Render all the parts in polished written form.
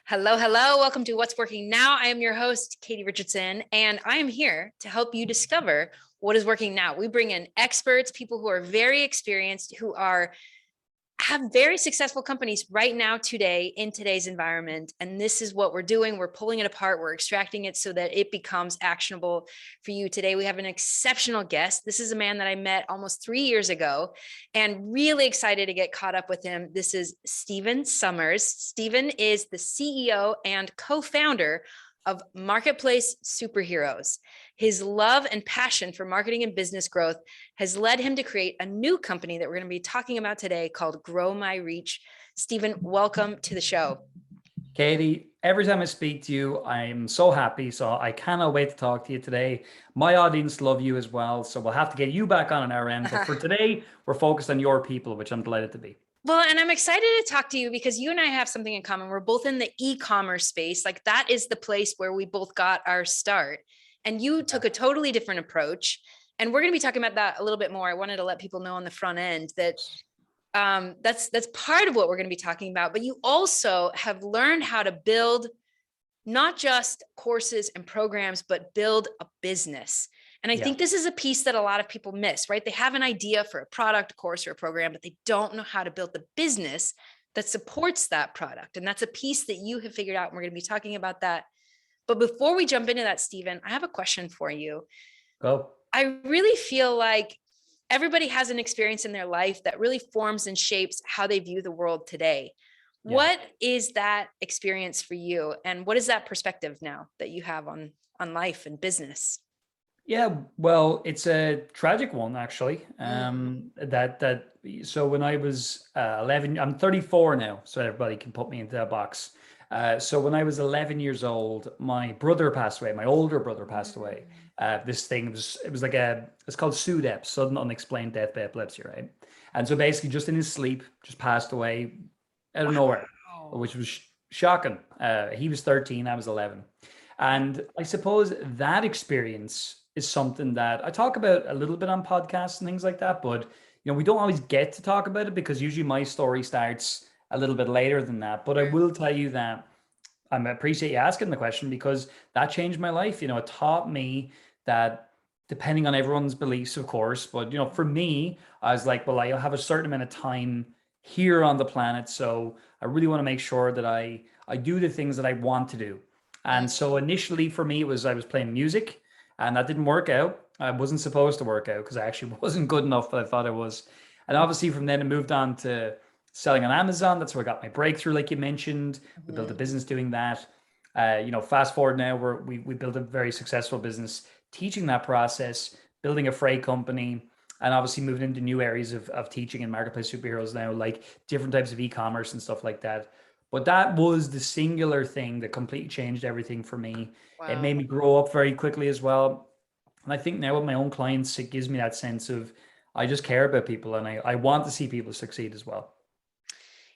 Hello, hello. Welcome to What's Working Now. I am your host, Katie Richardson, and I am here to help you discover what is working now. We bring in experts, people who are very experienced, who have very successful companies right now today in today's environment. And this is what we're doing. We're pulling it apart. We're extracting it so that it becomes actionable for you. Today, we have an exceptional guest. This is a man that I met almost 3 years ago and really excited to get caught up with him. This is Stephen Summers. Stephen is the CEO and co-founder of Marketplace Superheroes. His love and passion for marketing and business growth has led him to create a new company that we're going to be talking about today called Grow My Reach. Stephen, welcome to the show. Katie, every time I speak to you, I'm so happy. So I cannot wait to talk to you today. My audience love you as well. So we'll have to get you back on our end. But for today, we're focused on your people, which I'm delighted to be. Well, and I'm excited to talk to you because you and I have something in common. We're both in the e-commerce space. Like that is the place where we both got our start. And you took a totally different approach. And we're going to be talking about that a little bit more. I wanted to let people know on the front end that that's part of what we're going to be talking about. But you also have learned how to build not just courses and programs, but build a business. And I think this is a piece that a lot of people miss, right? They have an idea for a product, course, or a program, but they don't know how to build the business that supports that product. And that's a piece that you have figured out. And we're going to be talking about that. But before we jump into that, Stephen, I have a question for you. Go. I really feel like everybody has an experience in their life that really forms and shapes how they view the world today. Yeah. What is that experience for you? And what is that perspective now that you have on life and business? Yeah, well, it's a tragic one, actually. So when I was 11, I'm 34 now, so everybody can put me into that box. So when I was 11 years old, my brother passed away. My older brother passed away. It's called SUDEP, sudden unexplained death by epilepsy, right? And so basically just in his sleep, just passed away out of nowhere, which was shocking. He was 13, I was 11. And I suppose that experience is something that I talk about a little bit on podcasts and things like that, but we don't always get to talk about it because usually my story starts a little bit later than that. But I will tell you that I appreciate you asking the question because that changed my life. It taught me that depending on everyone's beliefs, of course, but for me, I was like, well, I have a certain amount of time here on the planet, so I really want to make sure that I do the things that I want to do. And so initially for me, I was playing music. And that didn't work out. I wasn't supposed to work out because I actually wasn't good enough, but I thought I was. And obviously from then I moved on to selling on Amazon. That's where I got my breakthrough, like you mentioned. We built a business doing that. Fast forward now, we built a very successful business teaching that process, building a freight company, and obviously moving into new areas of teaching and Marketplace Superheroes now, like different types of e-commerce and stuff like that. But that was the singular thing that completely changed everything for me. Wow. It made me grow up very quickly as well. And I think now with my own clients, it gives me that sense of I just care about people and I want to see people succeed as well.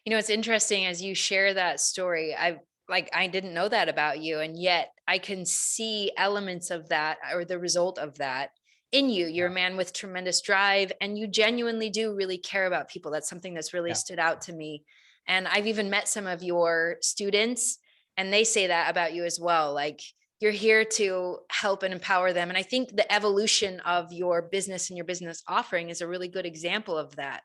It's interesting as you share that story. I didn't know that about you. And yet I can see elements of that or the result of that in you. You're a man with tremendous drive and you genuinely do really care about people. That's something that's really stood out to me. And I've even met some of your students and they say that about you as well. Like you're here to help and empower them. And I think the evolution of your business and your business offering is a really good example of that.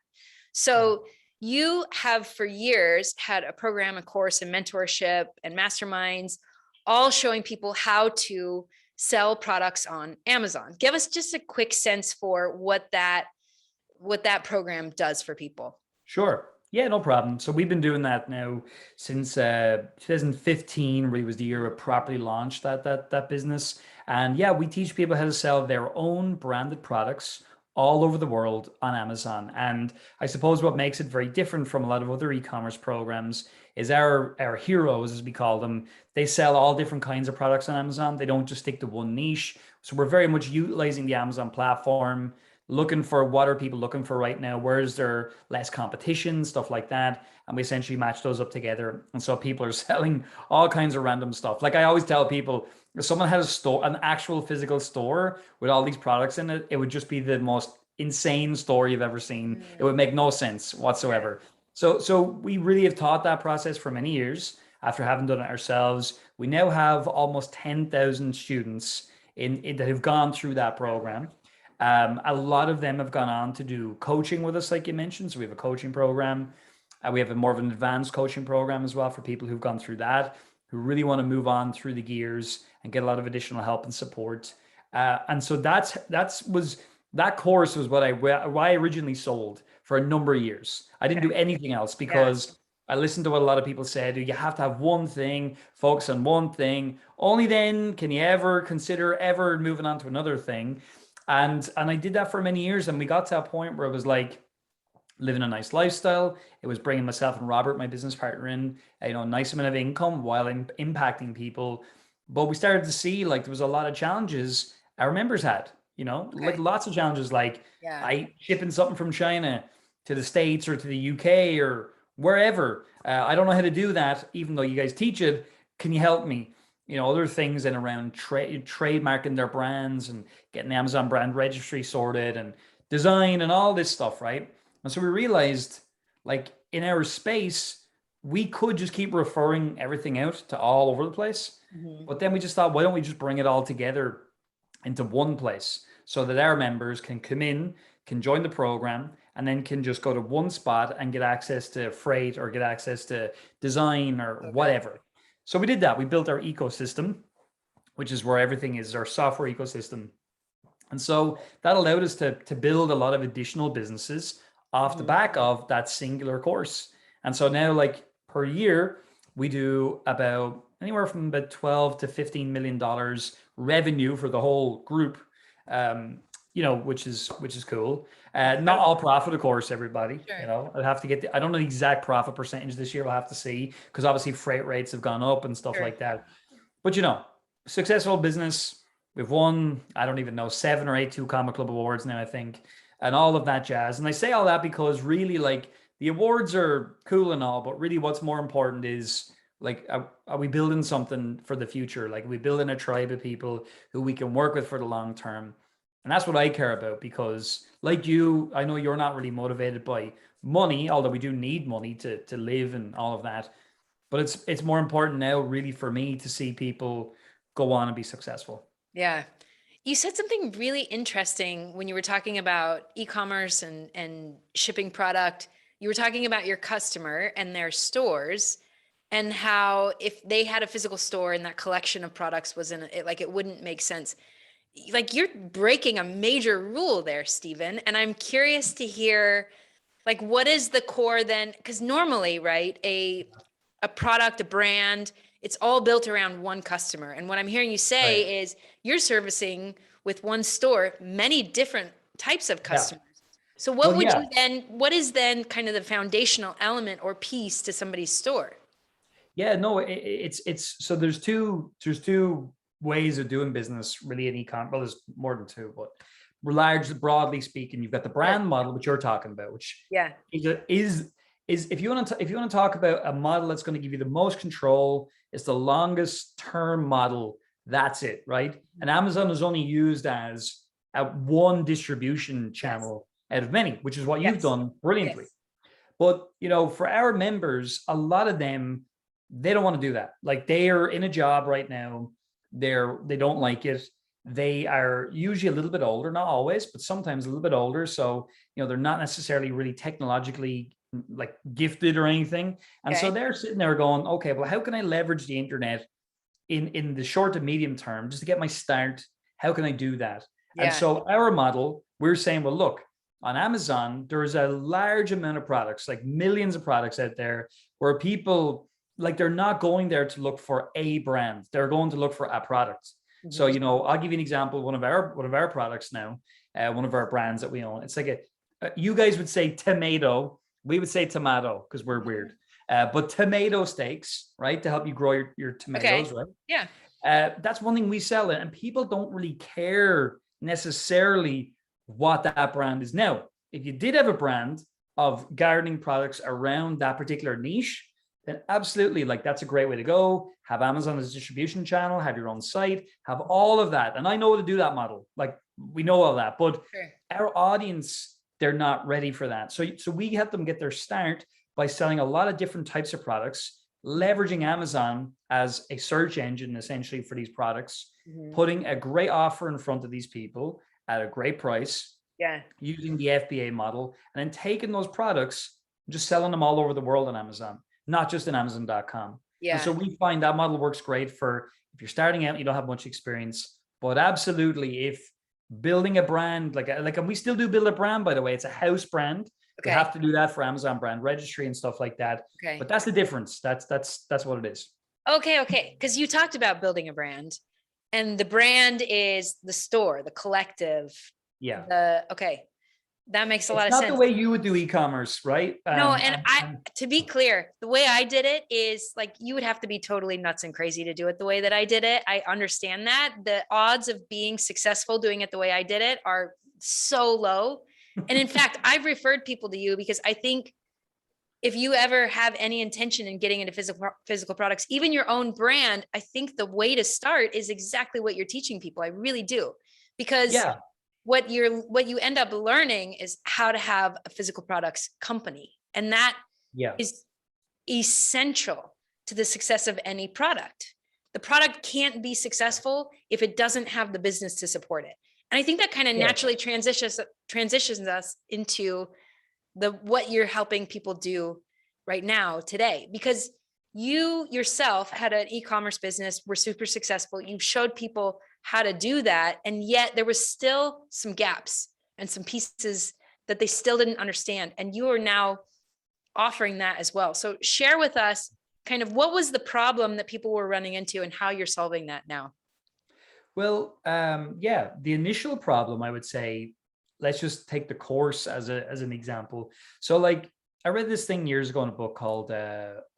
So you have for years had a program, a course, and mentorship and masterminds, all showing people how to sell products on Amazon. Give us just a quick sense for what that program does for people. Sure. Yeah, no problem. So we've been doing that now since 2015 really was the year it properly launched that business. And yeah, we teach people how to sell their own branded products all over the world on Amazon. And I suppose what makes it very different from a lot of other e-commerce programs is our heroes, as we call them, they sell all different kinds of products on Amazon. They don't just stick to one niche. So we're very much utilizing the Amazon platform, looking for what are people looking for right now, where is there less competition, stuff like that, and we essentially match those up together. And so people are selling all kinds of random stuff. Like I always tell people, if someone had a store, an actual physical store with all these products in it, it would just be the most insane store you've ever seen. It would make no sense whatsoever. So we really have taught that process for many years. after having done it ourselves. We now have almost 10,000 students that have gone through that program. A lot of them have gone on to do coaching with us, like you mentioned. So we have a coaching program. We have a more of an advanced coaching program as well for people who've gone through that, who really want to move on through the gears and get a lot of additional help and support. And so that course was why I originally sold for a number of years. I didn't do anything else because I listened to what a lot of people said. You have to have one thing, focus on one thing. Only then can you ever consider ever moving on to another thing. And I did that for many years. And we got to a point where it was like living a nice lifestyle. It was bringing myself and Robert, my business partner, in, a nice amount of income while impacting people. But we started to see like there was a lot of challenges our members had, like lots of challenges, like I shipping something from China to the States or to the UK or wherever. I don't know how to do that, even though you guys teach it. Can you help me? Other things and around trademarking their brands and getting the Amazon brand registry sorted and design and all this stuff, right? And so we realized, like, in our space, we could just keep referring everything out to all over the place. But then we just thought, why don't we just bring it all together into one place so that our members can come in, can join the program, and then can just go to one spot and get access to freight or get access to design or whatever. So we did that. We built our ecosystem, which is where everything is, our software ecosystem. And so that allowed us to build a lot of additional businesses off the back of that singular course. And so now, like, per year, we do about anywhere from about $12 to $15 million revenue for the whole group, which is cool. Not all profit, of course, everybody. I'd have to get I don't know the exact profit percentage this year. We'll have to see, because obviously freight rates have gone up and stuff like that. But successful business. We've won, I don't even know, 7 or 8 Two Comma Club awards now, I think, and all of that jazz. And I say all that because really, like, the awards are cool and all, but really what's more important is, like, are we building something for the future? Like, are we building a tribe of people who we can work with for the long term? And that's what I care about, because like you, I know you're not really motivated by money, although we do need money to live and all of that. But it's more important now really for me to see people go on and be successful. Yeah. You said something really interesting when you were talking about e-commerce and shipping product. You were talking about your customer and their stores, and how if they had a physical store and that collection of products was in it, like, it wouldn't make sense. Like, you're breaking a major rule there, Stephen. And I'm curious to hear, like, what is the core then? Because normally, right, a product, a brand, it's all built around one customer. And what I'm hearing you say is you're servicing with one store many different types of customers. So what what is then kind of the foundational element or piece to somebody's store? Yeah, no, it's so there's two ways of doing business really in e-com. Well, there's more than two, but broadly speaking, you've got the brand model, which you're talking about, which is if you want to talk about a model that's going to give you the most control, it's the longest term model. That's it, right? And Amazon is only used as a one distribution channel out of many, which is what you've done brilliantly. But for our members, a lot of them, they don't want to do that. Like, they are in a job right now. They don't like it. They are usually a little bit older, not always, but sometimes a little bit older. So, they're not necessarily really technologically, like, gifted or anything. And so they're sitting there going, okay, well, how can I leverage the internet in the short to medium term just to get my start? How can I do that? And so our model, we're saying, well, look, on Amazon, there's a large amount of products, like millions of products out there, where people, like, they're not going there to look for a brand. They're going to look for a product. So, I'll give you an example. One of our products now, one of our brands that we own, it's like you guys would say tomato. We would say tomato because we're weird. But tomato steaks, right? To help you grow your tomatoes, right? Yeah. That's one thing we sell it. And people don't really care necessarily what that brand is. Now, if you did have a brand of gardening products around that particular niche, then absolutely, like, that's a great way to go. Have Amazon as a distribution channel, have your own site, have all of that. And I know how to do that model. Like, we know all that, but our audience, they're not ready for that. So we help them get their start by selling a lot of different types of products, leveraging Amazon as a search engine essentially for these products, Mhm. putting a great offer in front of these people at a great price, Yeah. using the FBA model, and then taking those products and just selling them all over the world on Amazon, not just in Amazon.com. And so Yeah. we find that model works great for if you're starting out and you don't have much experience, but absolutely if building a brand, and we still do build a brand, by the way, it's a house brand. We Okay. have to do that for Amazon brand registry and stuff like that. Okay. But that's the difference. That's what it is. Okay. Okay. Because you talked about building a brand, and the brand is the store, the collective. Yeah. Okay. That makes a lot It's of not the sense. way you would do e-commerce, right? No, and to be clear, the way I did it is like you would have to be totally nuts and crazy to do it the way that I did it. I understand that the odds of being successful doing it the way I did it are so low. And in fact, I've referred people to you because I think if you ever have any intention in getting into physical products, even your own brand, I think the way to start is exactly what you're teaching people. I really do. Because yeah, what you end up learning is how to have a physical products company, and that yeah, is essential to the success of any product. The product can't be successful if it doesn't have the business to support it. And I think that kind of yeah, naturally transitions us into the what you're helping people do right now today, because you yourself had an e-commerce business, were super successful, you showed people how to do that, and yet there was still some gaps and some pieces that they still didn't understand, and you are now offering that as well. So share with us kind of what was the problem that people were running into and how you're solving that now. Well, yeah, the initial problem, I would say, let's just take the course as an example. So, like, I read this thing years ago in a book called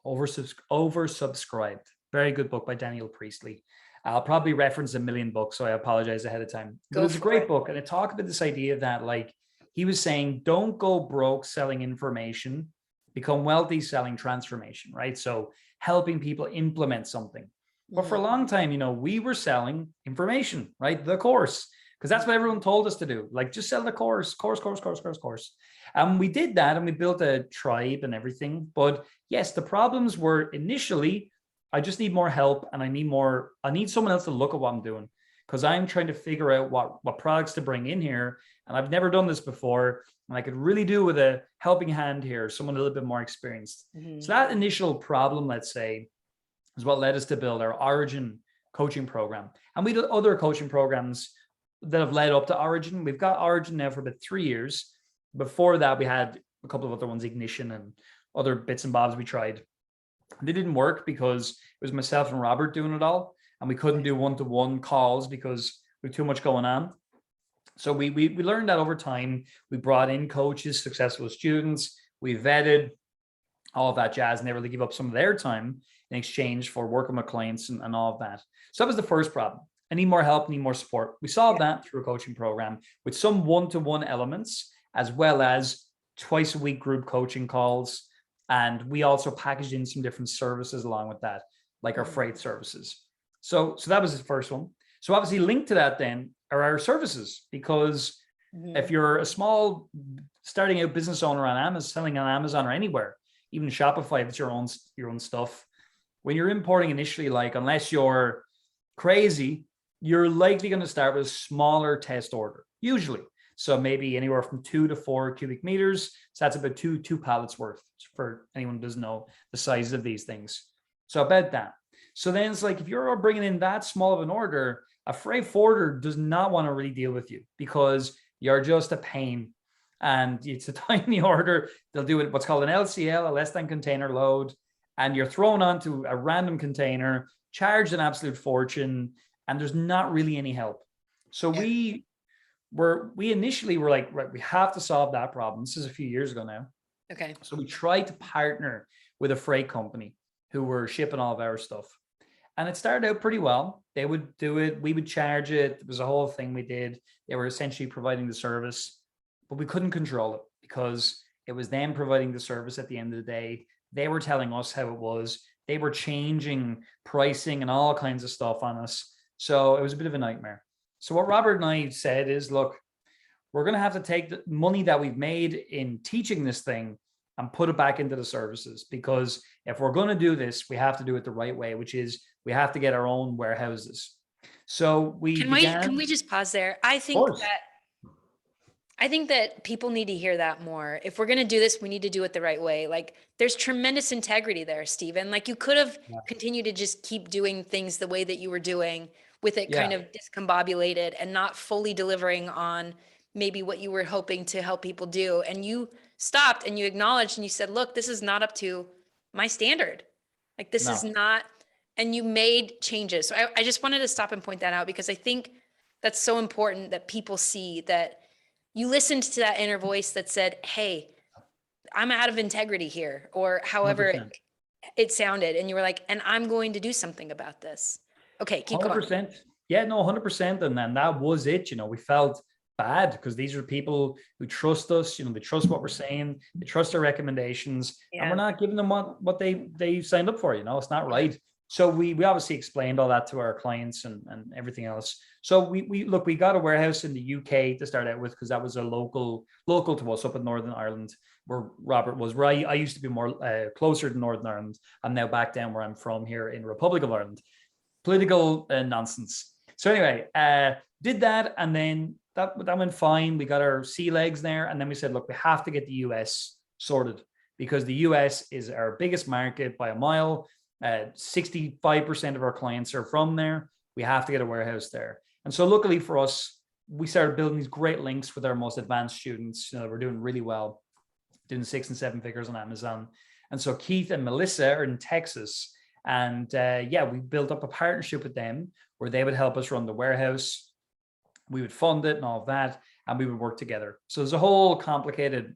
Oversubscribed. Very good book by Daniel Priestley. I'll probably reference a million books, so I apologize ahead of time. But Go it's a for great it. book, and it talked about this idea that, like, he was saying, don't go broke selling information, become wealthy selling transformation, right? So, helping people implement something. But for a Mhm. long time, we were selling information, right? The course, because that's what everyone told us to do. Like, just sell the course. And we did that and we built a tribe and everything. But yes, the problems were initially, I just need more help and I need someone else to look at what I'm doing because I'm trying to figure out what products to bring in here. And I've never done this before. And I could really do with a helping hand here, someone a little bit more experienced. Mhm. So that initial problem, let's say, is what led us to build our Origin coaching program. And we did other coaching programs that have led up to Origin. We've got Origin now for about 3 years. Before that, we had a couple of other ones, Ignition and other bits and bobs we tried. They didn't work because it was myself and Robert doing it all. And we couldn't do one-to-one calls because we had too much going on. So we learned that over time. We brought in coaches, successful students. We vetted all of that jazz, and they really give up some of their time in exchange for working with clients and all of that. So that was the first problem. I need more help, need more support. We solved that through a coaching program with some one-to-one elements, as well as twice a week group coaching calls. And we also packaged in some different services along with that, like our freight services. So that was the first one. So obviously linked to that then are our services, because if you're a small starting out business owner on Amazon, selling on Amazon or anywhere, even Shopify, if it's your own stuff, when you're importing initially, like, unless you're crazy, you're likely going to start with a smaller test order, usually. So maybe anywhere from 2 to 4 cubic meters. So that's about two pallets worth, for anyone who doesn't know the size of these things. So about that. So then it's like, if you're bringing in that small of an order, a freight forwarder does not want to really deal with you because you're just a pain. And it's a tiny order. They'll do it what's called an LCL, a less than container load, and you're thrown onto a random container, charged an absolute fortune, and there's not really any help. So we initially were like, right, we have to solve that problem. This is a few years ago now. Okay. So we tried to partner with a freight company who were shipping all of our stuff. And it started out pretty well. They would do it, we would charge it. It was a whole thing we did. They were essentially providing the service, but we couldn't control it because it was them providing the service at the end of the day. They were telling us how it was. They were changing pricing and all kinds of stuff on us. So it was a bit of a nightmare. So what Robert and I said is, look, we're going to have to take the money that we've made in teaching this thing and put it back into the services, because if we're going to do this, we have to do it the right way, which is we have to get our own warehouses. So we began. Can we just pause there? Of course. I think that people need to hear that more. If we're going to do this, we need to do it the right way. Like there's tremendous integrity there, Stephen. Like you could have Yeah. continued to just keep doing things the way that you were doing with it kind Yeah. of discombobulated and not fully delivering on maybe what you were hoping to help people do. And you stopped and you acknowledged and you said, look, this is not up to my standard. Like this is No. not, and you made changes. So I just wanted to stop and point that out because I think that's so important that people see that you listened to that inner voice that said, hey, I'm out of integrity here, or however 100%. it sounded. And you were like, and I'm going to do something about this. Okay, keep going. 100%. Yeah, no, 100%. And then that was it. We felt bad because these are people who trust us. They trust what we're saying. They trust our recommendations, and we're not giving them what they signed up for. It's not right. So we obviously explained all that to our clients and everything else. So we got a warehouse in the UK to start out with because that was a local to us up in Northern Ireland, where Robert was. Where I used to be more closer to Northern Ireland. I'm now back down where I'm from here in Republic of Ireland. Political nonsense. So anyway, did that, and then that went fine. We got our sea legs there, and then we said, look, we have to get the US sorted because the US is our biggest market by a mile. 65% of our clients are from there. We have to get a warehouse there. And so luckily for us, we started building these great links with our most advanced students. We're doing really well, doing 6 and 7 figures on Amazon. And so Keith and Melissa are in Texas. And we built up a partnership with them where they would help us run the warehouse. We would fund it and all of that, and we would work together. So there's a whole complicated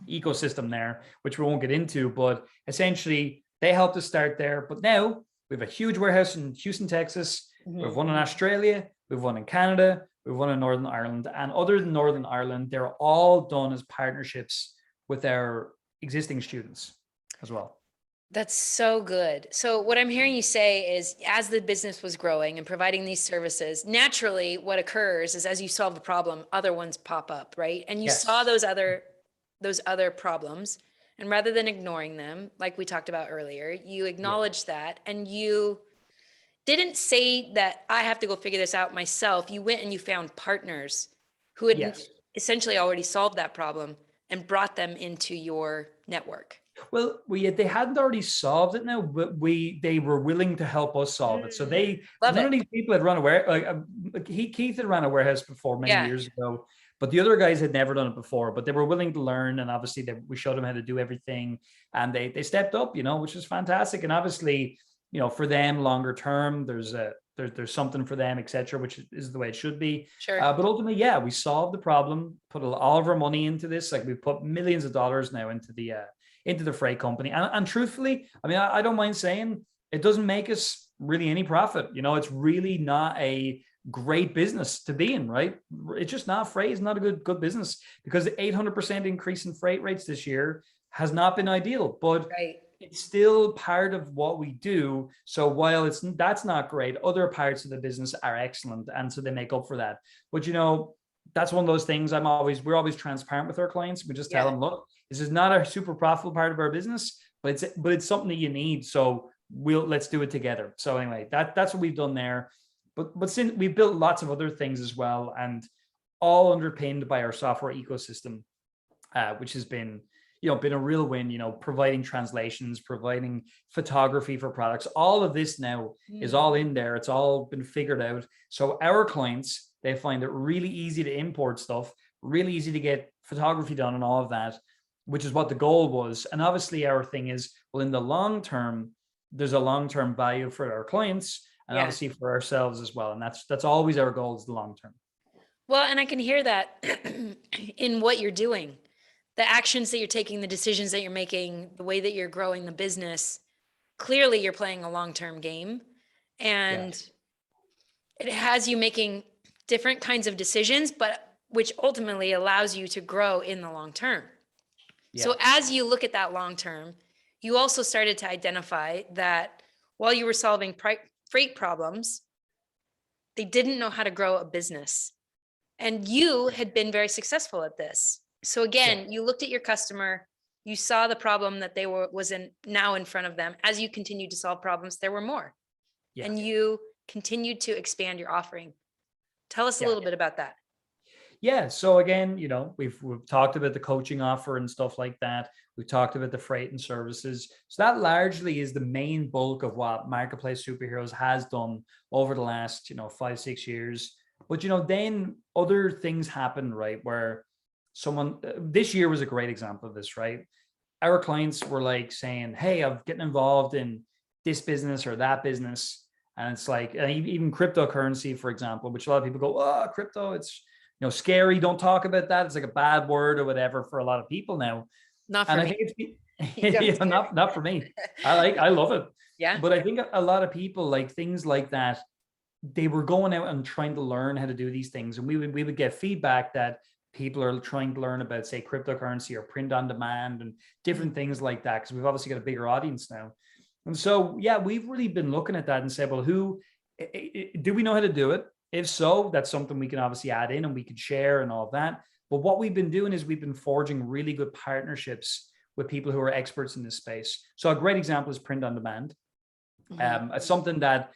ecosystem there, which we won't get into, but essentially they helped us start there. But now we have a huge warehouse in Houston, Texas. We have one in Australia. We have one in Canada. We have one in Northern Ireland. And other than Northern Ireland, they're all done as partnerships with our existing students as well. That's so good. So what I'm hearing you say is as the business was growing and providing these services, naturally what occurs is as you solve the problem, other ones pop up, right? And you saw those other problems. And rather than ignoring them, like we talked about earlier, you acknowledged that, and you didn't say that I have to go figure this out myself. You went and you found partners who had essentially already solved that problem and brought them into your network. Well, they hadn't already solved it now, but they were willing to help us solve it. So none of these people had run a warehouse. Keith had run a warehouse before many years ago, but the other guys had never done it before. But they were willing to learn, and obviously we showed them how to do everything, and they stepped up, which was fantastic. And obviously, for them longer term, there's something for them, etc., which is the way it should be. Sure. But ultimately, we solved the problem, put all of our money into this. Like we put millions of dollars now into the freight company. And truthfully, I mean, I don't mind saying it doesn't make us really any profit. It's really not a great business to be in, right? It's just not. Freight is not a good business because the 800% increase in freight rates this year has not been ideal, but it's still part of what we do. So while that's not great, other parts of the business are excellent. And so they make up for that. But that's one of those things we're always transparent with our clients. We just tell them, look, this is not a super profitable part of our business, but it's something that you need. So let's do it together. So anyway, that's what we've done there. But since we've built lots of other things as well, and all underpinned by our software ecosystem, which has been a real win, providing translations, providing photography for products. All of this now is all in there. It's all been figured out. So our clients, they find it really easy to import stuff, really easy to get photography done and all of that, which is what the goal was. And obviously our thing is, well, in the long term, there's a long-term value for our clients and obviously for ourselves as well. And that's always our goal, is the long term. Well, and I can hear that in what you're doing, the actions that you're taking, the decisions that you're making, the way that you're growing the business. Clearly you're playing a long-term game, and it has you making different kinds of decisions, but which ultimately allows you to grow in the long term. So as you look at that long term, you also started to identify that while you were solving freight problems, they didn't know how to grow a business. And you had been very successful at this. So again, you looked at your customer, You saw the problem that was now in front of them. As you continued to solve problems, there were more. Yeah. And you continued to expand your offering. Tell us a little bit about that. Yeah. So again, we've talked about the coaching offer and stuff like that. We've talked about the freight and services. So that largely is the main bulk of what Marketplace Superheroes has done over the last, 5-6 years. But then other things happen, right? Where this year was a great example of this, right? Our clients were like saying, "Hey, I'm getting involved in this business or that business." And it's like, even cryptocurrency, for example, which a lot of people go, "Oh, crypto, it's scary. Don't talk about that. It's like a bad word or whatever for a lot of people now." Not for And I me. think it's not for me. I love it. Yeah. But I think a lot of people like things like that. They were going out and trying to learn how to do these things, and we would get feedback that people are trying to learn about, say, cryptocurrency or print on demand and different things like that, because we've obviously got a bigger audience now. And so, yeah, we've really been looking at that and said, well, do we know how to do it? If so, that's something we can obviously add in and we could share and all of that. But what we've been doing is we've been forging really good partnerships with people who are experts in this space. So a great example is print on demand. It's something that,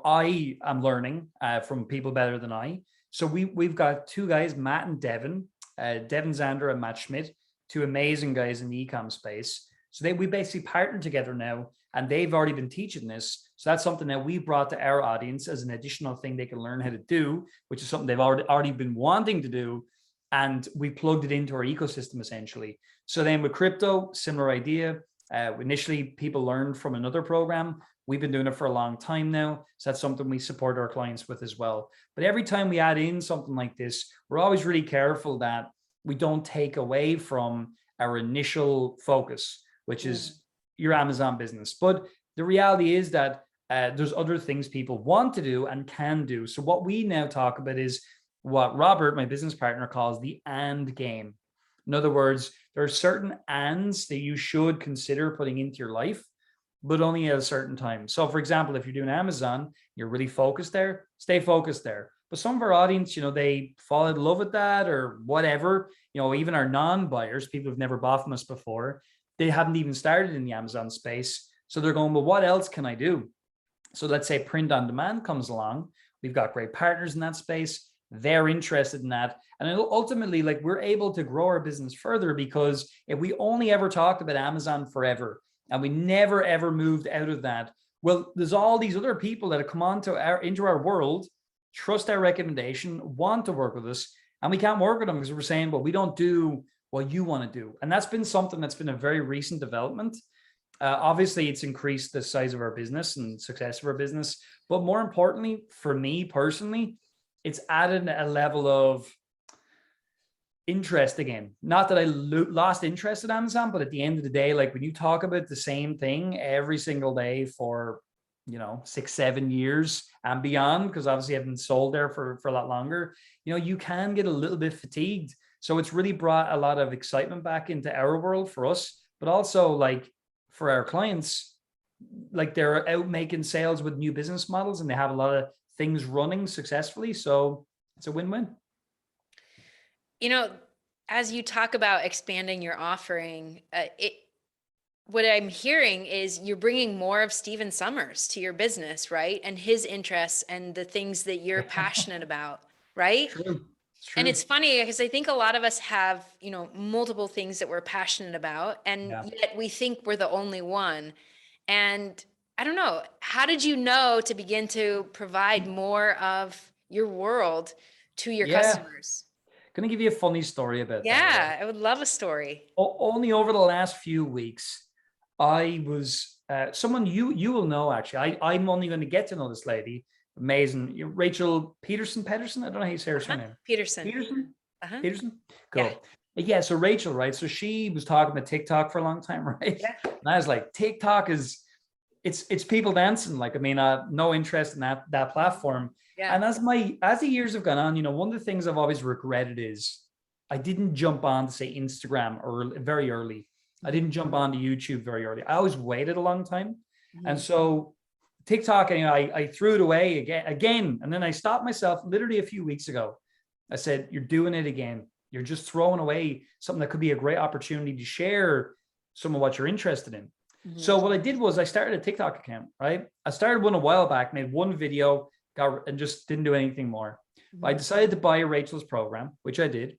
I am learning from people better than I. So we've got two guys, Matt and Devin, Devin Zander and Matt Schmidt, two amazing guys in the e-com space. So we basically partnered together now, and they've already been teaching this. So that's something that we brought to our audience as an additional thing they can learn how to do, which is something they've already been wanting to do. And we plugged it into our ecosystem essentially. So then with crypto, similar idea. Initially, people learned from another program. We've been doing it for a long time now. So that's something we support our clients with as well. But every time we add in something like this, we're always really careful that we don't take away from our initial focus, which is your Amazon business. But the reality is that there's other things people want to do and can do. So what we now talk about is what Robert, my business partner, calls the and game. In other words, there are certain ands that you should consider putting into your life, but only at a certain time. So for example, if you're doing Amazon, you're really focused there, stay focused there. But some of our audience, they fall in love with that or whatever, even our non-buyers, people who've never bought from us before, they haven't even started in the Amazon space. So they're going, well, what else can I do? So let's say print on demand comes along. We've got great partners in that space. They're interested in that. And ultimately, like, we're able to grow our business further, because if we only ever talked about Amazon forever and we never, ever moved out of that, well, there's all these other people that have come into our world, trust our recommendation, want to work with us, and we can't work with them because we're saying, well, we don't do what you want to do. And that's been something that's been a very recent development. Obviously, it's increased the size of our business and success of our business. But more importantly, for me personally, it's added a level of interest again. Not that I lost interest in Amazon, but at the end of the day, like, when you talk about the same thing every single day for 6-7 years and beyond, because obviously I've been sold there for a lot longer, you can get a little bit fatigued. So it's really brought a lot of excitement back into our world for us, but also, like, for our clients, like, they're out making sales with new business models and they have a lot of things running successfully. So it's a win-win. As you talk about expanding your offering, what I'm hearing is you're bringing more of Stephen Summers to your business, right? And his interests and the things that you're passionate about, right? True. It's true. And it's funny because I think a lot of us have, multiple things that we're passionate about, and yet we think we're the only one. And I don't know, how did you know to begin to provide more of your world to your customers? Going to give you a funny story about that. Yeah, I would love a story. Only over the last few weeks, I was someone you will know, actually. I'm only going to get to know this lady. Amazing. Rachel Peterson. I don't know how you say her surname. Peterson. Peterson. Cool. Yeah. So Rachel, right? So she was talking about TikTok for a long time, right? Yeah. And I was like, TikTok it's people dancing. Like, I mean, no interest in that platform. Yeah. And as the years have gone on, one of the things I've always regretted is I didn't jump on to, say, Instagram very early. I didn't jump on to YouTube very early. I always waited a long time. Mm-hmm. And so TikTok, I threw it away again. And then I stopped myself literally a few weeks ago. I said, you're doing it again. You're just throwing away something that could be a great opportunity to share some of what you're interested in. Mhm. So what I did was I started a TikTok account, right? I started one a while back, made one video, and just didn't do anything more. But I Mhm. decided to buy Rachel's program, which I did,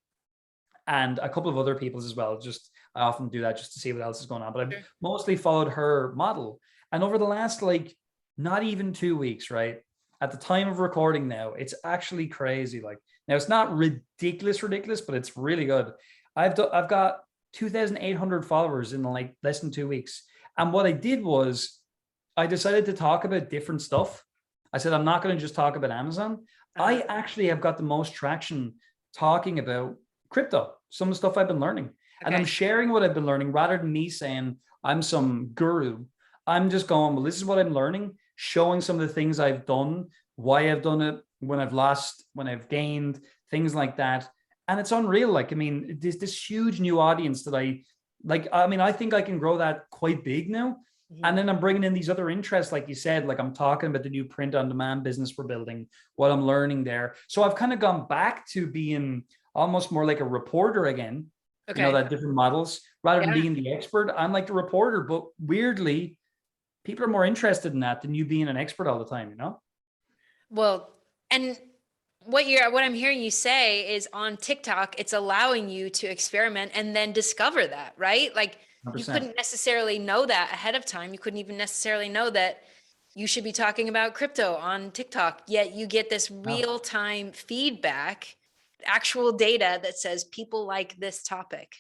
and a couple of other people's as well. Just I often do that just to see what else is going on. But I've Sure. mostly followed her model. And over the last like not even 2 weeks, right? At the time of recording now, it's actually crazy. Like now it's not ridiculous, but it's really good. I've got 2,800 followers in like less than 2 weeks. And what I did was I decided to talk about different stuff. I said, I'm not going to just talk about Amazon. I Uh-huh. actually have got the most traction talking about crypto, some of the stuff I've been learning. And I'm Okay. sharing what I've been learning rather than me saying I'm some guru. I'm just going, well, this is what I'm learning, showing some of the things I've done, why I've done it, when I've lost, when I've gained, things like that. And it's unreal. Like, I mean, this huge new audience that I like. I mean, I think I can grow that quite big now. And Mhm. then I'm bringing in these other interests, like you said, like I'm talking about the new print on demand business we're building, what I'm learning there. So I've kind of gone back to being almost more like a reporter again, Okay. that different models, rather than Yeah. being the expert. I'm like the reporter, but weirdly, people are more interested in that than you being an expert all the time. Well, and what I'm hearing you say is on TikTok, it's allowing you to experiment and then discover that, right? Like you 100%. couldn't necessarily know that ahead of time. You couldn't even necessarily know that you should be talking about crypto on TikTok, yet you get this No. real-time feedback, actual data that says people like this topic.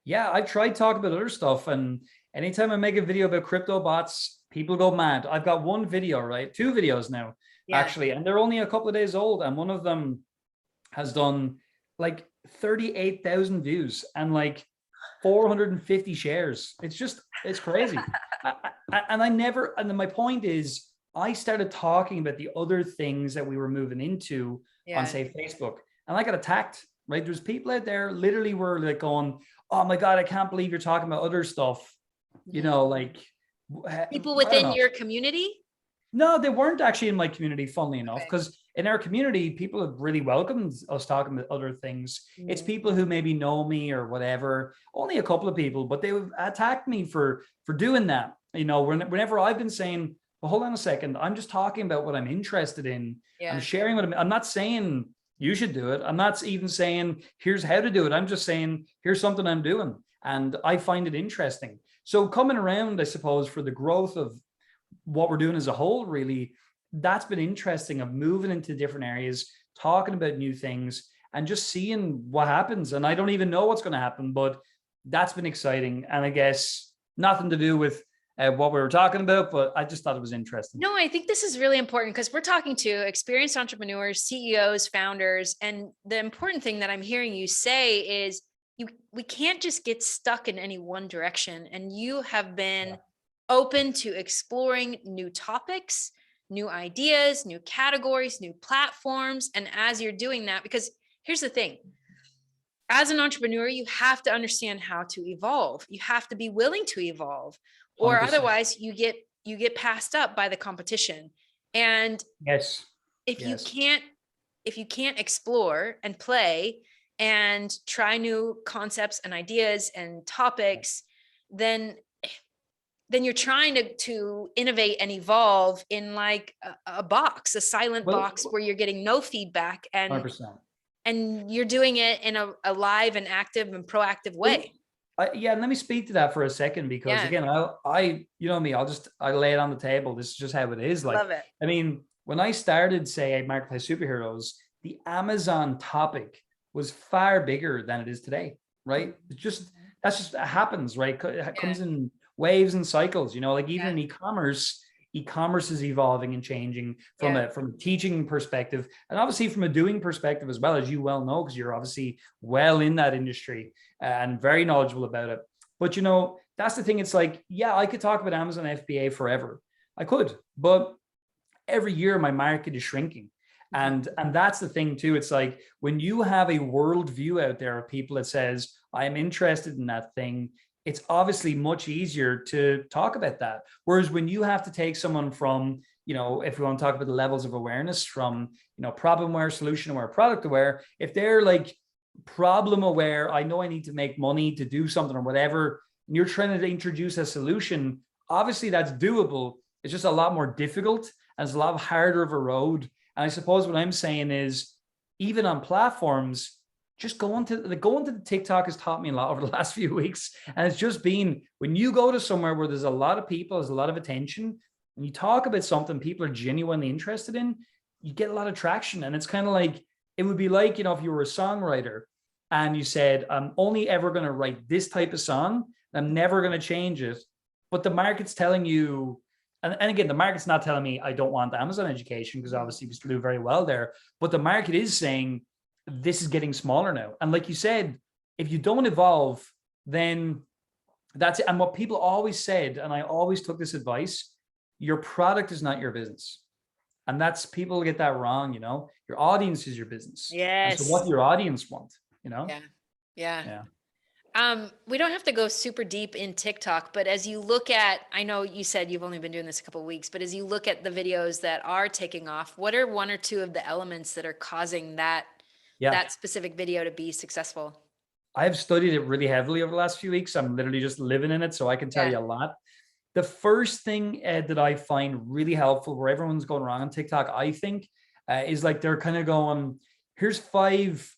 Yeah, I tried talking about other stuff, and anytime I make a video about crypto bots, people go mad. I've got one video, right? Two videos now, Yeah. actually, and they're only a couple of days old, and one of them has done like 38,000 views and like 450 shares. It's crazy. And I never, and then my point is, I started talking about the other things that we were moving into on, Yeah. say, Facebook, and I got attacked, right? There's people out there literally were like going, oh my God, I can't believe you're talking about other stuff, Mhm. like, I People don't within know. your community? No, they weren't actually in my community, funnily enough, Okay. because in our community, people have really welcomed us talking about other things. It's Mhm. people who maybe know me or whatever, only a couple of people, but they've attacked me for doing that. Whenever I've been saying, well, hold on a second, I'm just talking about what I'm interested in. I'm Yeah. sharing I'm not saying you should do it. I'm not even saying here's how to do it. I'm just saying here's something I'm doing. And I find it interesting. So coming around, I suppose, for the growth of what we're doing as a whole, really, that's been interesting, of moving into different areas, talking about new things, and just seeing what happens. And I don't even know what's going to happen, but that's been exciting. And I guess nothing to do with what we were talking about, but I just thought it was interesting. No, I think this is really important because we're talking to experienced entrepreneurs, CEOs, founders, and the important thing that I'm hearing you say is we can't just get stuck in any one direction. And you have Yeah. been open to exploring new topics, new ideas, new categories, new platforms. And as you're doing that, because here's the thing, as an entrepreneur, you have to understand how to evolve. You have to be willing to evolve, or 100%. otherwise you get passed up by the competition. And Yes. if you Yes. can't if you can't explore and play and try new concepts and ideas and topics, then you're trying to innovate and evolve in like a box, a silent Well, box where you're getting no feedback, and 100%. you're doing it in a live and active and proactive Well, way. yeah, and let me speak to that for a second, because Yeah, again, you know me, I lay it on the table. This is just how it is. I Like, love it. I mean, when I started, say, Marketplace Superheroes, the Amazon topic was far bigger than it is today, right? It's just that's just happens, right? It Yeah, comes in waves and cycles. Like even yeah, in e-commerce is evolving and changing from yeah, a teaching perspective, and obviously from a doing perspective as well, as you well know, because you're obviously well in that industry and very knowledgeable about it. But that's the thing. It's like, yeah, I could talk about Amazon FBA forever. I could, but every year my market is shrinking. mhm, And that's the thing too. It's like when you have a worldview out there of people that says, I am interested in that thing, it's obviously much easier to talk about that. Whereas when you have to take someone from, if we want to talk about the levels of awareness, from, problem aware, solution aware, product aware, if they're like problem aware, I know I need to make money to do something or whatever, and you're trying to introduce a solution, obviously that's doable. It's just a lot more difficult and it's a lot harder of a road. And I suppose what I'm saying is, even on platforms, just going to the TikTok has taught me a lot over the last few weeks. And it's just been, when you go to somewhere where there's a lot of people, there's a lot of attention, and you talk about something people are genuinely interested in, you get a lot of traction. And it's kind of like, it would be like, if you were a songwriter and you said, I'm only ever going to write this type of song, I'm never going to change it. But the market's telling you, and again, the market's not telling me I don't want Amazon education, because obviously we still do very well there. But the market is saying this is getting smaller now. And like you said, if you don't evolve, then that's it. And what people always said, and I always took this advice, your product is not your business. And that's, people get that wrong, your audience is your business. Yes. And so what your audience want, Yeah. We don't have to go super deep in TikTok, but as you look at, I know you said you've only been doing this a couple of weeks, but as you look at the videos that are taking off, what are one or two of the elements that are causing that specific video to be successful? I've studied it really heavily over the last few weeks. I'm literally just living in it, so I can tell you a lot. The first thing that I find really helpful, where everyone's going wrong on TikTok, I think, is like they're kind of going, here's five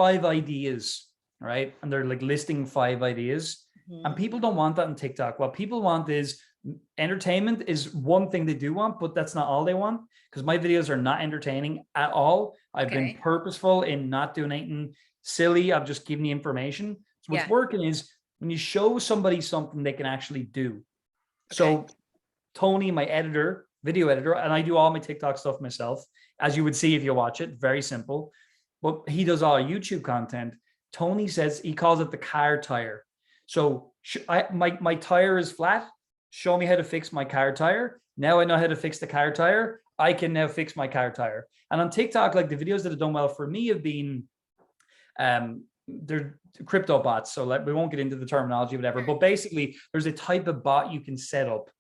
ideas, right? And they're like listing 5 ideas. And people don't want that on TikTok. What people want is entertainment is one thing they do want, but that's not all they want, because my videos are not entertaining at all. I've been purposeful in not doing anything silly. I've just given you information. So what's working is when you show somebody something they can actually do. So Tony, my editor, video editor, and I do all my TikTok stuff myself, as you would see if you watch it, very simple. But he does all YouTube content. Tony says, he calls it the car tire. So my tire is flat. Show me how to fix my car tire. Now I know how to fix the car tire. I can now fix my car tire. And on TikTok, like the videos that have done well for me have been, they're crypto bots. So like, we won't get into the terminology, whatever, but basically there's a type of bot you can set up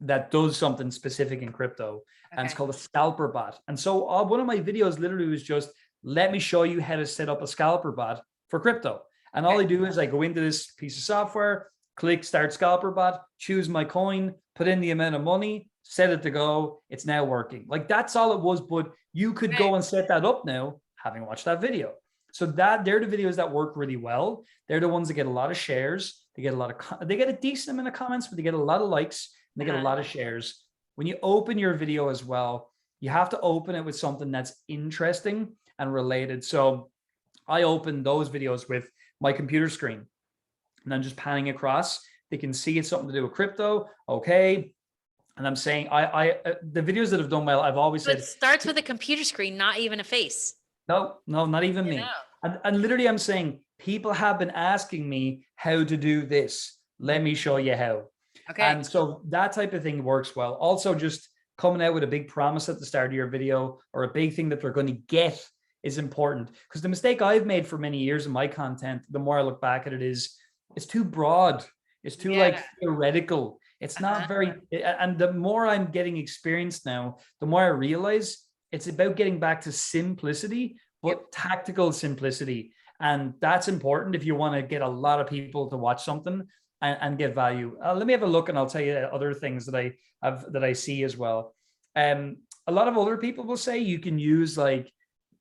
that does something specific in crypto. And it's called a scalper bot. And so one of my videos literally was just, let me show you how to set up a scalper bot for crypto. And all I do is I go into this piece of software, click start scalper bot, choose my coin, put in the amount of money, set it to go. It's now working. Like that's all it was. But you could go and set that up now, having watched that video. So they're the videos that work really well. They're the ones that get a lot of shares. They get a decent amount of comments, but they get a lot of likes and they get a lot of shares. When you open your video as well, you have to open it with something that's interesting and related. So I open those videos with my computer screen and I'm just panning across. They can see it's something to do with crypto. Okay. And I'm saying, the videos that have done well, I've always said. It starts with a computer screen, not even a face. No, not even me. And literally I'm saying, people have been asking me how to do this. Let me show you how. And so that type of thing works well. Also, just coming out with a big promise at the start of your video or a big thing that they're going to get is important. Because the mistake I've made for many years in my content, the more I look back at it, is it's too broad. It's too like theoretical. It's not very, and the more I'm getting experienced now, the more I realize it's about getting back to simplicity, but tactical simplicity. And that's important if you want to get a lot of people to watch something and get value. Let me have a look and I'll tell you other things that I see as well. A lot of other people will say you can use like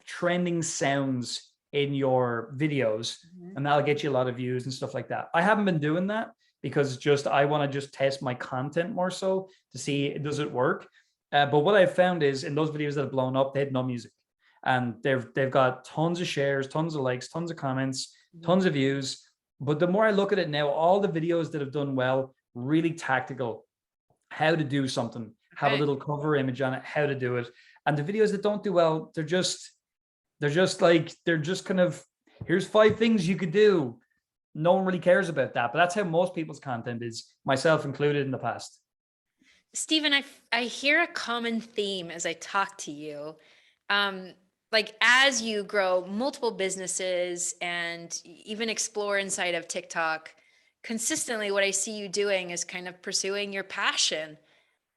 trending sounds in your videos and that'll get you a lot of views and stuff like that. I haven't been doing that because I want to just test my content more so to see, does it work? But what I've found is in those videos that have blown up, they had no music and they've got tons of shares, tons of likes, tons of comments, tons of views. But the more I look at it now, all the videos that have done well, really tactical, how to do something, have a little cover image on it, how to do it. And the videos that don't do well, they're just kind of, here's 5 things you could do. No one really cares about that, but that's how most people's content is, myself included in the past. Stephen, I hear a common theme as I talk to you. Like as you grow multiple businesses and even explore inside of TikTok, consistently what I see you doing is kind of pursuing your passion.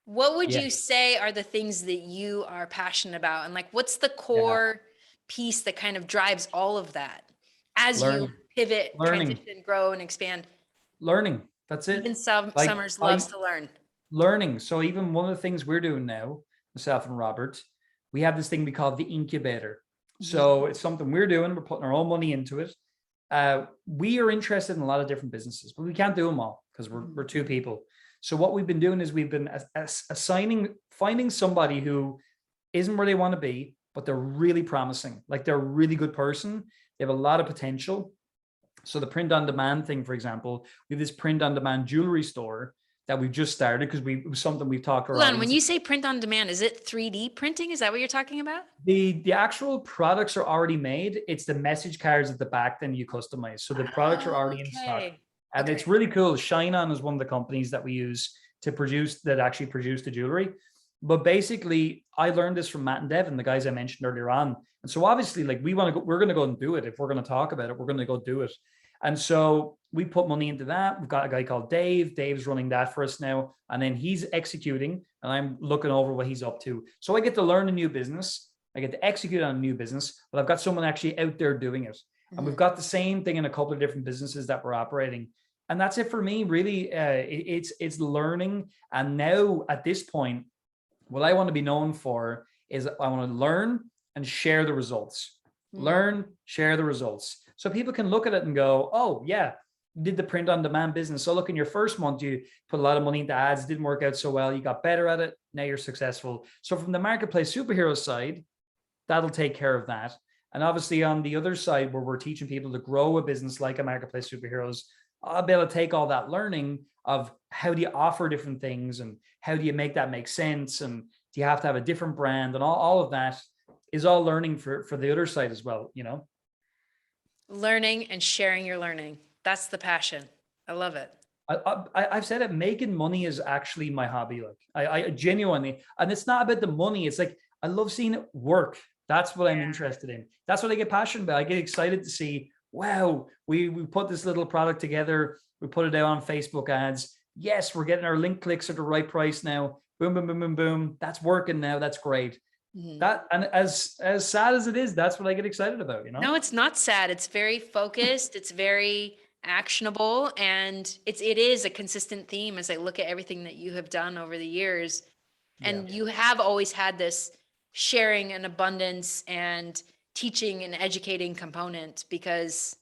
What would you say are the things that you are passionate about? And like, what's the core piece that kind of drives all of that as you pivot, transition, grow, and expand? Learning. That's it. Even Like Summers loves to learn. learning. So even one of the things we're doing now, myself and Robert, we have this thing we call the incubator. Mhm. So it's something we're doing. We're putting our own money into it. We are interested in a lot of different businesses, but we can't do them all because we're two people. So what we've been doing is we've been finding somebody who isn't where they want to be, but they're really promising. Like they're a really good person. They have a lot of potential. So the print on demand thing, for example, we have this print on demand jewelry store that we've just started because it was something we've talked to our Hold on, when audience. you say print on demand, is it 3D printing? Is that what you're talking about? The actual products are already made. It's the message cards at the back, then you customize. So the products are Oh, already in stock. okay. And it's really cool. Shine On is one of the companies that we use to produce the jewelry. But basically, I learned this from Matt and Devin, the guys I mentioned earlier on. And so obviously, like we're going to go and do it. If we're going to talk about it, we're going to go do it. And so we put money into that. We've got a guy called Dave. Dave's running that for us now. And then he's executing and I'm looking over what he's up to. So I get to learn a new business. I get to execute on a new business, but I've got someone actually out there doing it. And we've got the same thing in a couple of different businesses that we're operating. And that's it for me, really. It's learning. And now at this point, what I want to be known for is I want to learn and share the results. Learn, share the results. So people can look at it and go, oh, yeah, you did the print on demand business. So look, in your first month, you put a lot of money into ads, it didn't work out so well. You got better at it. Now you're successful. So from the marketplace superhero side, that'll take care of that. And obviously on the other side, where we're teaching people to grow a business like a marketplace superheroes, I'll be able to take all that learning of how do you offer different things and how do you make that make sense? And do you have to have a different brand? And all of that is all learning for the other side as well, you know? Learning and sharing your learning. That's the passion. I love it. I've said it, making money is actually my hobby. Like I genuinely, and it's not about the money. It's like, I love seeing it work. That's what I'm interested in. That's what I get passionate about. I get excited to see, wow, we put this little product together. We put it out on Facebook ads. Yes, we're getting our link clicks at the right price now. Boom, boom, boom, boom, boom. That's working now. That's great. That, and as sad as it is, that's what I get excited about, you know? No, it's not sad. It's very focused. It's very actionable, and it is a consistent theme as I look at everything that you have done over the years. And you have always had this sharing and abundance and teaching and educating component because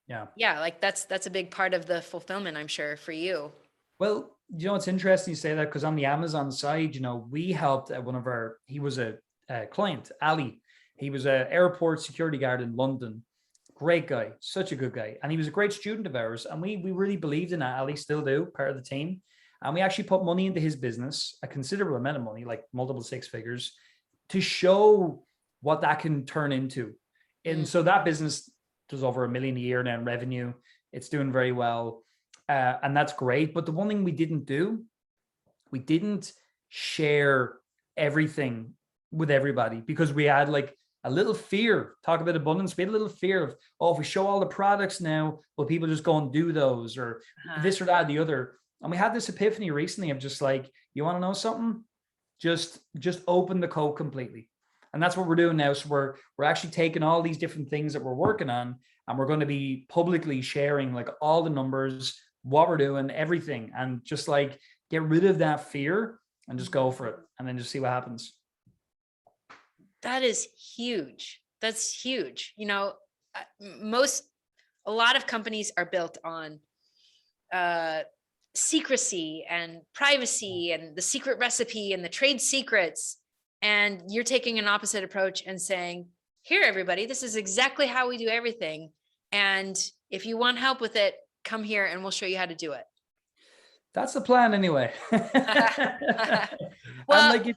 like that's a big part of the fulfillment, I'm sure, for you. Well, you know, it's interesting you say that because on the Amazon side, you know, we helped he was a client, Ali. He was an airport security guard in London. Great guy, such a good guy. And he was a great student of ours. And we really believed in that. Ali still do, part of the team. And we actually put money into his business, a considerable amount of money, like multiple six figures, to show what that can turn into. And so that business does over $1 million a year now in revenue. It's doing very well. And that's great. But the one thing we didn't do, we didn't share everything with everybody because we had like a little fear. Talk about abundance. We had a little fear of, oh, if we show all the products now, will people just go and do those or this or that or the other? And we had this epiphany recently of just like, you want to know something? Just open the code completely. And that's what we're doing now. So we're actually taking all these different things that we're working on and we're going to be publicly sharing like all the numbers, what we're doing, everything, and just like get rid of that fear and just go for it and then just see what happens. That is huge. That's huge. You know, a lot of companies are built on secrecy and privacy and the secret recipe and the trade secrets. And you're taking an opposite approach and saying, here, everybody, this is exactly how we do everything. And if you want help with it, come here and we'll show you how to do it. That's the plan anyway. Well, and like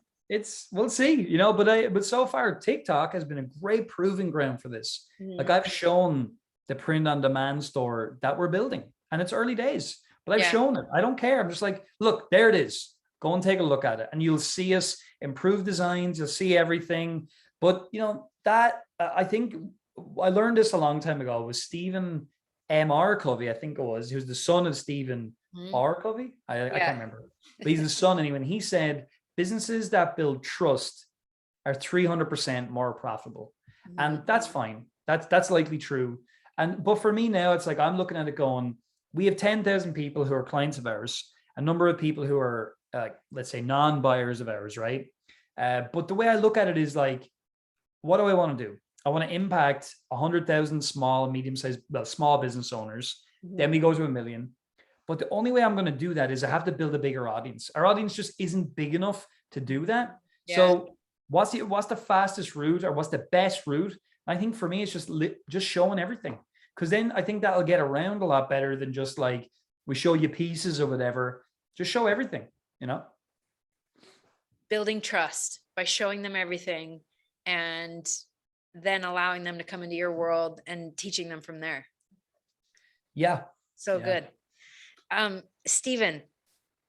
we'll see, you know, but so far TikTok has been a great proving ground for this. Like I've shown the print on demand store that we're building and it's early days, but I've shown it. I don't care. I'm just like, look, there it is. Go and take a look at it and you'll see us improve designs. You'll see everything. But you know, that I think I learned this a long time ago with Stephen M.R. Covey, I think it was. He was the son of Stephen R. Covey. I can't remember. But he's the son anyway. And he said, businesses that build trust are 300% more profitable. And that's fine. That's likely true. But for me now, it's like, I'm looking at it going, we have 10,000 people who are clients of ours, a number of people who are, let's say, non-buyers of ours, right? But the way I look at it is like, what do I want to do? I want to impact 100,000 small and medium-sized, well, small business owners. Then we go to 1 million. But the only way I'm going to do that is I have to build a bigger audience. Our audience just isn't big enough to do that. Yeah. So what's the fastest route, or what's the best route? I think for me, it's just showing everything. Because then I think that'll get around a lot better than just like, we show you pieces or whatever. Just show everything, you know? Building trust by showing them everything and then allowing them to come into your world and teaching them from there. Yeah. So good. Stephen,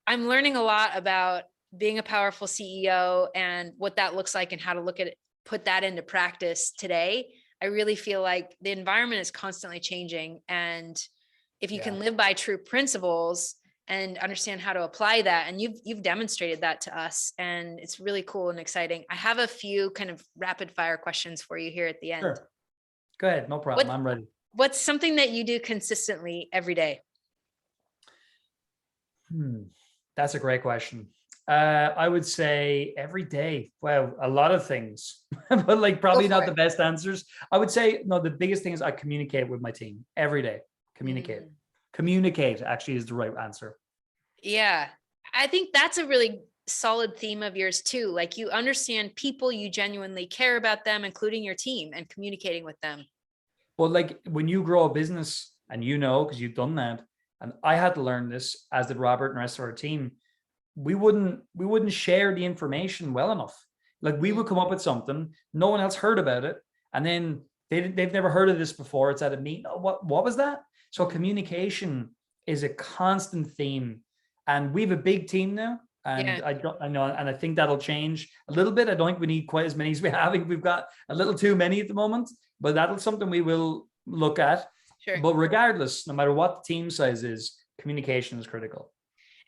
I'm learning a lot about being a powerful CEO and what that looks like and how to look at it, put that into practice today. I really feel like the environment is constantly changing. And if you can live by true principles and understand how to apply that, and you've demonstrated that to us, and it's really cool and exciting. I have a few kind of rapid fire questions for you here at the end. Sure. Go ahead. No problem. I'm ready. What's something that you do consistently every day? That's a great question. I would say every day. Wow, a lot of things, but like probably not the best answers. I would say, no, the biggest thing is I communicate with my team every day. Communicate. Communicate actually is the right answer. Yeah. I think that's a really solid theme of yours too. Like, you understand people, you genuinely care about them, including your team, and communicating with them. Well, like when you grow a business, and you know, because you've done that, and I had to learn this, as did Robert and the rest of our team, we wouldn't share the information well enough. Like, we would come up with something, no one else heard about it, and then they've never heard of this before. It's at a meeting. Oh, what was that? So communication is a constant theme, and we have a big team now. And I know, and I think that'll change a little bit. I don't think we need quite as many as we have. We've got a little too many at the moment, but that's something we will look at. Sure. But regardless, no matter what the team size is, communication is critical.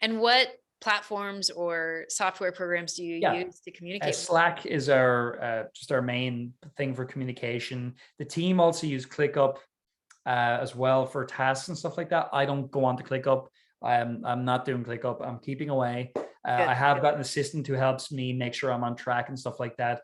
And what platforms or software programs do you use to communicate? Slack is our just our main thing for communication. The team also use ClickUp as well for tasks and stuff like that. I don't go on to ClickUp. I'm not doing ClickUp. I'm keeping away. I have got an assistant who helps me make sure I'm on track and stuff like that.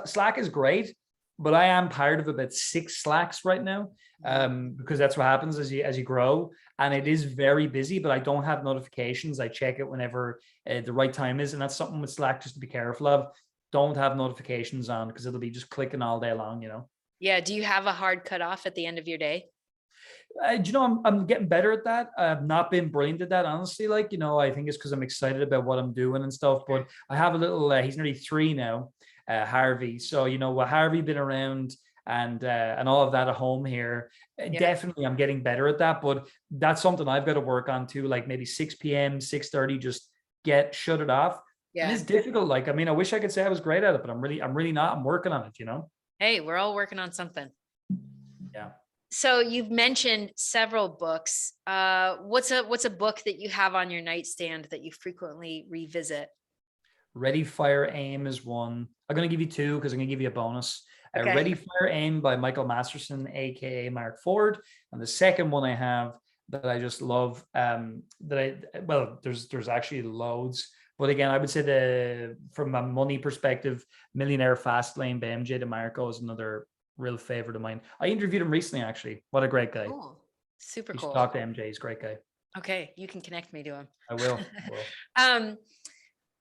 Slack is great, but I am part of about 6 Slacks right now, because that's what happens as you grow, and it is very busy. But I don't have notifications. I check it whenever the right time is, and that's something with Slack just to be careful of. Don't have notifications on, because it'll be just clicking all day long, you know. Yeah. Do you have a hard cutoff at the end of your day? You know, I'm getting better at that. I've not been brilliant at that, honestly. Like, you know, I think it's because I'm excited about what I'm doing and stuff. But I have a little. He's nearly 3 now, Harvey. So, you know, with Harvey been around and all of that at home here, definitely I'm getting better at that. But that's something I've got to work on too. Like maybe 6 p.m., 6:30, just shut it off. Yeah, and it's difficult. Like, I mean, I wish I could say I was great at it, but I'm really not. I'm working on it. You know. Hey, we're all working on something. Yeah. So you've mentioned several books. What's a book that you have on your nightstand that you frequently revisit? Ready, Fire, Aim is one. I'm going to give you 2 because I'm going to give you a bonus. Okay. Ready, Fire, Aim by Michael Masterson, aka Mark Ford. And the second one I have that I just love, there's actually loads. But again, I would say from a money perspective, Millionaire, FastLane by DeMarco is another real favorite of mine. I interviewed him recently, actually. What a great guy. Cool. Super you cool. Talk to MJ. He's a great guy. Okay. You can connect me to him. I will.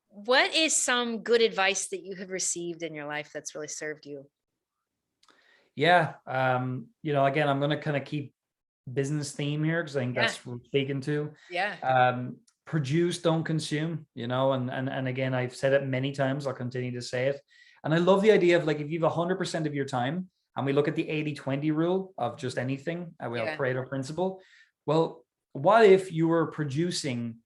What is some good advice that you have received in your life that's really served you? Yeah. You know, again, I'm going to kind of keep business theme here, because I think that's what we're speaking to. Yeah. Produce, don't consume, you know, and again, I've said it many times. I'll continue to say it. And I love the idea of, like, if you have 100% of your time, and we look at the 80-20 rule of just anything, Pareto principle. Well, what if you were producing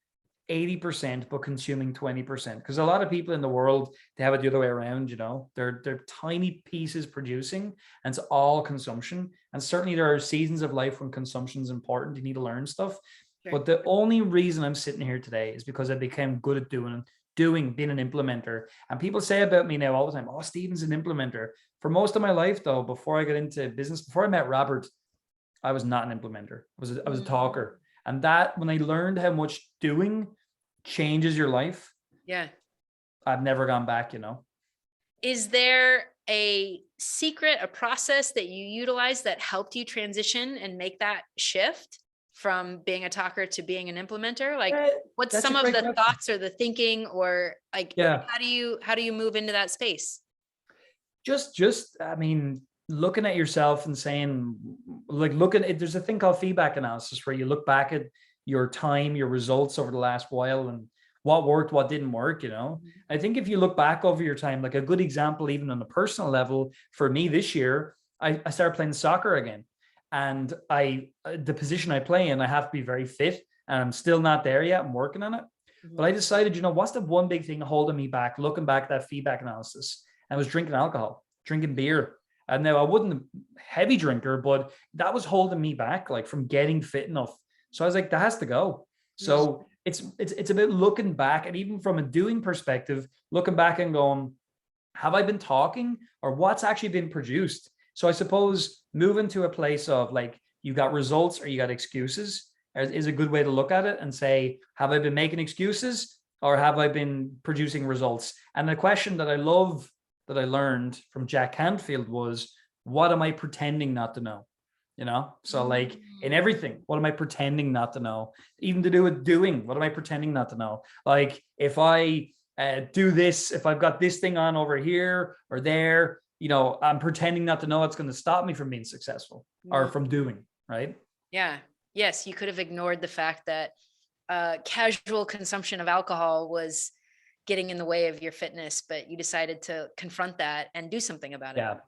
80% but consuming 20%? Because a lot of people in the world, they have it the other way around, you know. They're tiny pieces producing, and it's all consumption. And certainly there are seasons of life when consumption is important. You need to learn stuff. Sure. But the only reason I'm sitting here today is because I became good at being an implementer. And people say about me now all the time, oh, Stephen's an implementer. For most of my life, though, before I got into business, before I met Robert, I was not an implementer. I was a Mm. talker. And that, when I learned how much doing changes your life, Yeah. I've never gone back, you know? Is there a secret, a process that you utilize that helped you transition and make that shift from being a talker to being an implementer? Like, Eh, what's that's a some of great the question. thoughts or the thinking, or like, Yeah. how do you move into that space? I mean, looking at yourself and saying, like, looking at, there's a thing called feedback analysis where you look back at your time, your results over the last while, and what worked, what didn't work, you know? Mhm. I think if you look back over your time, like a good example, even on a personal level, for me this year, I started playing soccer again. And the position I play in, I have to be very fit, and I'm still not there yet. I'm working on it. But Mhm. I decided, you know, what's the one big thing holding me back, looking back at that feedback analysis? I was drinking alcohol, drinking beer. And now I wasn't a heavy drinker, but that was holding me back, like from getting fit enough. So I was like, that has to go. Mhm. So it's about looking back, and even from a doing perspective, looking back and going, have I been talking, or what's actually been produced? So I suppose moving to a place of like, you got results or you got excuses is a good way to look at it and say, have I been making excuses, or have I been producing results? And the question that I love that I learned from Jack Canfield was, what am I pretending not to know? You know, so like in Mm. everything, what am I pretending not to know? Even to do with doing, what am I pretending not to know? Like if I do this, if I've got this thing on over here or there, you know, I'm pretending not to know what's going to stop me from being successful or Mm. from doing, right? Yeah. Yes, you could have ignored the fact that casual consumption of alcohol was getting in the way of your fitness, but you decided to confront that and do something about it. Yeah.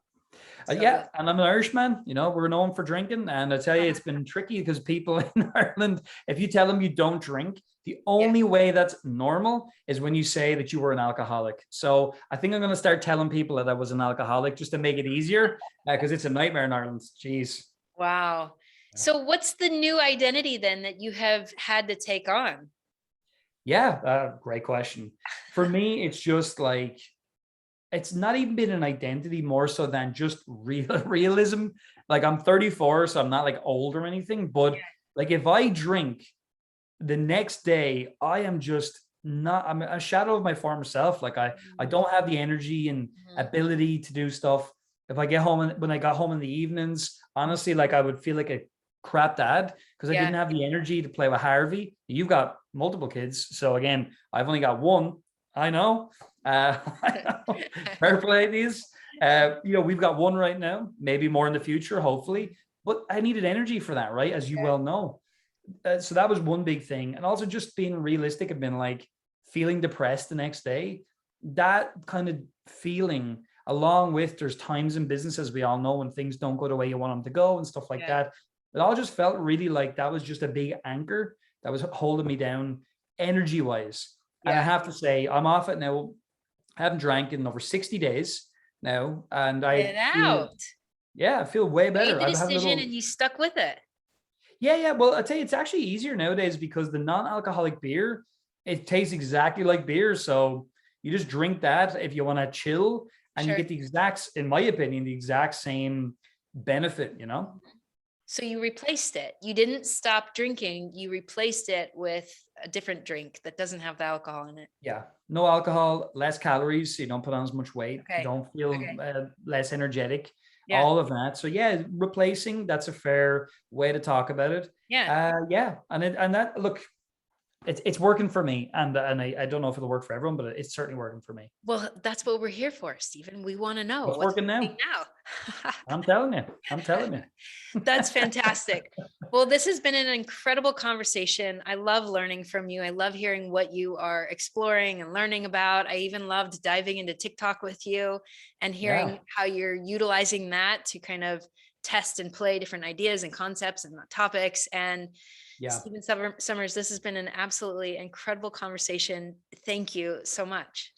So, Yeah, and I'm an Irishman. You know, we're known for drinking, and I tell you, it's been tricky because people in Ireland, if you tell them you don't drink, the yeah. only way that's normal is when you say that you were an alcoholic. So I think I'm going to start telling people that I was an alcoholic just to make it easier, because it's a nightmare in Ireland. Jeez. Wow. So what's the new identity then that you have had to take on? Yeah, great question. For me, it's just like, it's not even been an identity more so than just realism. Like I'm 34, so I'm not like old or anything, but like if I drink the next day, I am just not, I'm a shadow of my former self. Like I Mhm. don't have the energy and Mhm. ability to do stuff. If I get home, when I got home in the evenings, honestly, like I would feel like a crap dad because I Yeah. didn't have the energy to play with Harvey. You've got multiple kids. So again, I've only got one. I know. I know. Fair play these. You know, we've got one right now, maybe more in the future, hopefully. But I needed energy for that, right? As you Yeah. well know. So that was one big thing. And also just being realistic and being like feeling depressed the next day, that kind of feeling, along with there's times in business, as we all know, when things don't go the way you want them to go and stuff like Yeah. that. It all just felt really like that was just a big anchor that was holding me down energy wise. And I Yeah. have to say, I'm off it now. I haven't drank in over 60 days now. And Get I it feel, out. yeah, I feel way Made better. the I've had a decision little, and you stuck with it. yeah, yeah. Well, I tell you, it's actually easier nowadays because the non-alcoholic beer, it tastes exactly like beer. So you just drink that if you want to chill, and you Sure. get the exact, in my opinion, the exact same benefit, you know? So you replaced it. You didn't stop drinking. You replaced it with a different drink that doesn't have the alcohol in it. Yeah. No alcohol, less calories. So you don't put on as much weight. You Okay. don't feel Okay. less energetic, Yeah. all of that. So yeah, replacing, that's a fair way to talk about it. Yeah. Yeah. And that, look, it's working for me. And I don't know if it'll work for everyone, but it's certainly working for me. Well, that's what we're here for, Stephen. We want to know What's what's working working now? now. I'm telling you. I'm telling you. That's fantastic. Well, this has been an incredible conversation. I love learning from you. I love hearing what you are exploring and learning about. I even loved diving into TikTok with you and Yeah. hearing how you're utilizing that to kind of test and play different ideas and concepts and topics. And Yeah. Stephen Summers, this has been an absolutely incredible conversation. Thank you so much.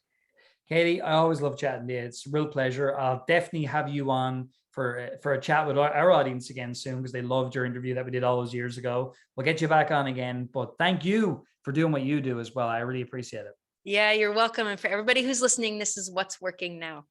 Katie, I always love chatting to you. It's a real pleasure. I'll definitely have you on for a chat with our audience again soon, because they loved your interview that we did all those years ago. We'll get you back on again. But thank you for doing what you do as well. I really appreciate it. Yeah, you're welcome. And for everybody who's listening, this is what's working now.